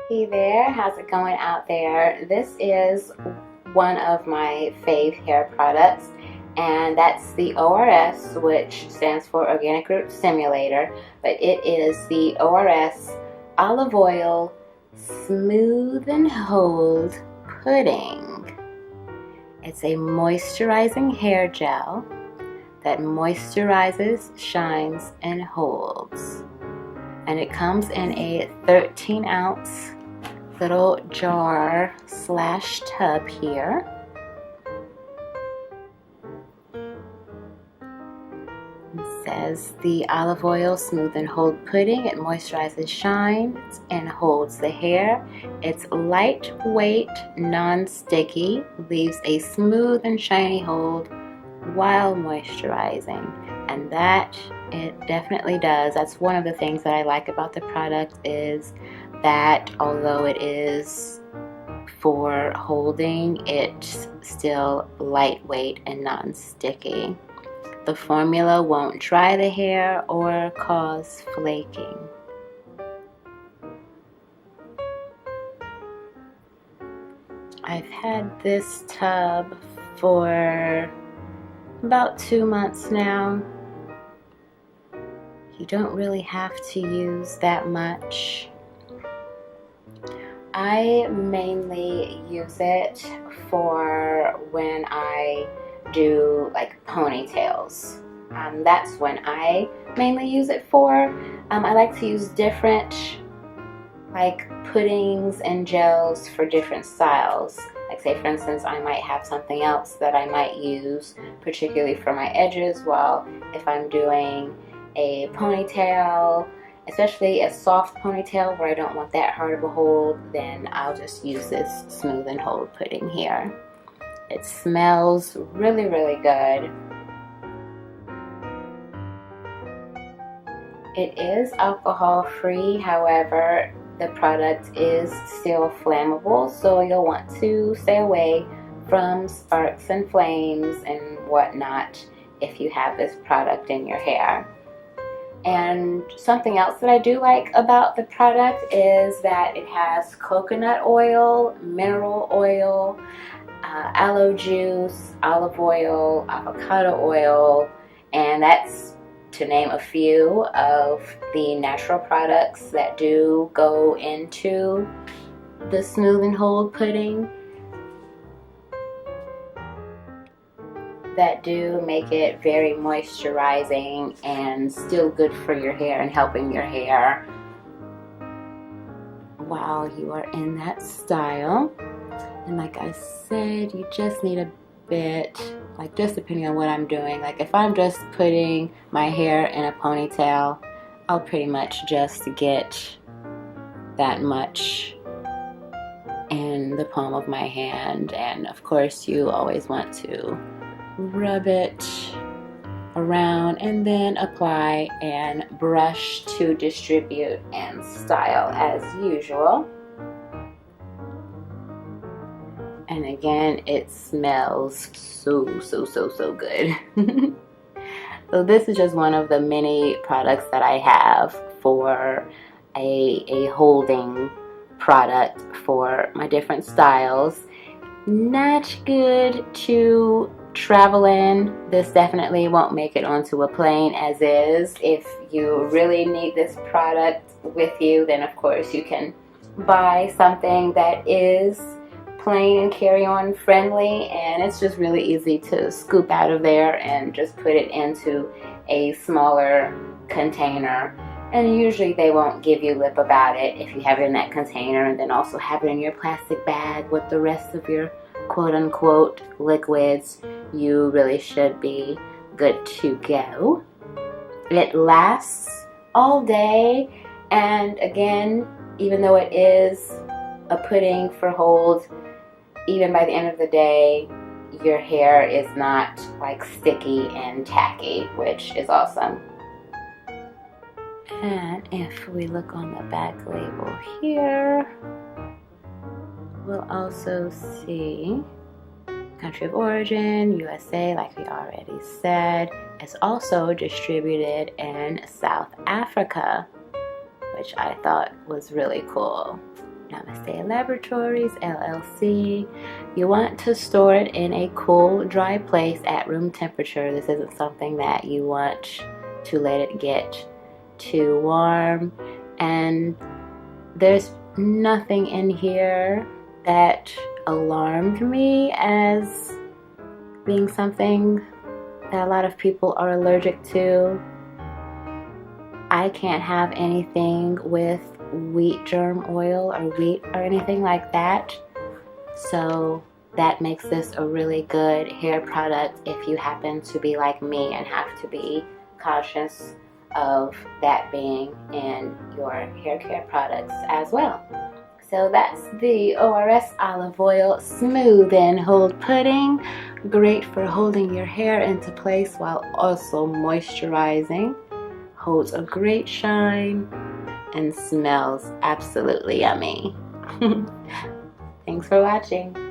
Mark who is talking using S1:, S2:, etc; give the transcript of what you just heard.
S1: Hey there, how's it going out there? This is one of my fave hair products, and that's the ORS, which stands for Organic Root Stimulator, but it is the ORS Olive Oil Smooth and Hold Pudding. It's a moisturizing hair gel that moisturizes, shines, and holds. And it comes in a 13-ounce little jar slash tub here. It says the olive oil smooth and hold pudding. It moisturizes, shines, and holds the hair. It's lightweight, non-sticky, leaves a smooth and shiny hold while moisturizing, and that it definitely does. That's one of the things that I like about the product, is that although it is for holding, it's still lightweight and non-sticky. The formula won't dry the hair or cause flaking. I've had this tub for about 2 months now. You don't really have to use that much. I mainly use it for when I do like ponytails. That's when I mainly use it for. I like to use different like puddings and gels for different styles. Like say for instance, I might have something else that I might use particularly for my edges, while if I'm doing a ponytail, especially a soft ponytail where I don't want that hard of a hold, then I'll just use this smooth and hold pudding here. It smells really, really good. It is alcohol free, however, the product is still flammable, so you'll want to stay away from sparks and flames and whatnot if you have this product in your hair. And something else that I do like about the product is that it has coconut oil, mineral oil, aloe juice, olive oil, avocado oil, and that's to name a few of the natural products that do go into the smooth and hold pudding, that do make it very moisturizing and still good for your hair and helping your hair while you are in that style. And like I said, you just need a bit, like just depending on what I'm doing. Like if I'm just putting my hair in a ponytail, I'll pretty much just get that much in the palm of my hand. And of course you always want to rub it around and then apply and brush to distribute and style as usual. And again, it smells so good. So this is just one of the many products that I have for a holding product for my different styles. Not good to travel in. This definitely won't make it onto a plane as is. If you really need this product with you, then of course you can buy something that is plain and carry-on friendly, and it's just really easy to scoop out of there and just put it into a smaller container. And usually they won't give you lip about it if you have it in that container, and then also have it in your plastic bag with the rest of your quote-unquote liquids. You really should be good to go. It lasts all day, and again, even though it is a pudding for hold, even by the end of the day, your hair is not like sticky and tacky, which is awesome. And if we look on the back label here, we'll also see country of origin, USA, like we already said. It's also distributed in South Africa, which I thought was really cool. Namaste Laboratories, LLC. You want to store it in a cool, dry place at room temperature. This isn't something that you want to let it get too warm. And there's nothing in here that alarmed me as being something that a lot of people are allergic to. I can't have anything with wheat germ oil or wheat or anything like that. So that makes this a really good hair product if you happen to be like me and have to be cautious of that being in your hair care products as well. So that's the ORS olive oil smooth and hold pudding. Great for holding your hair into place while also moisturizing. Holds a great shine and smells absolutely yummy. Thanks for watching.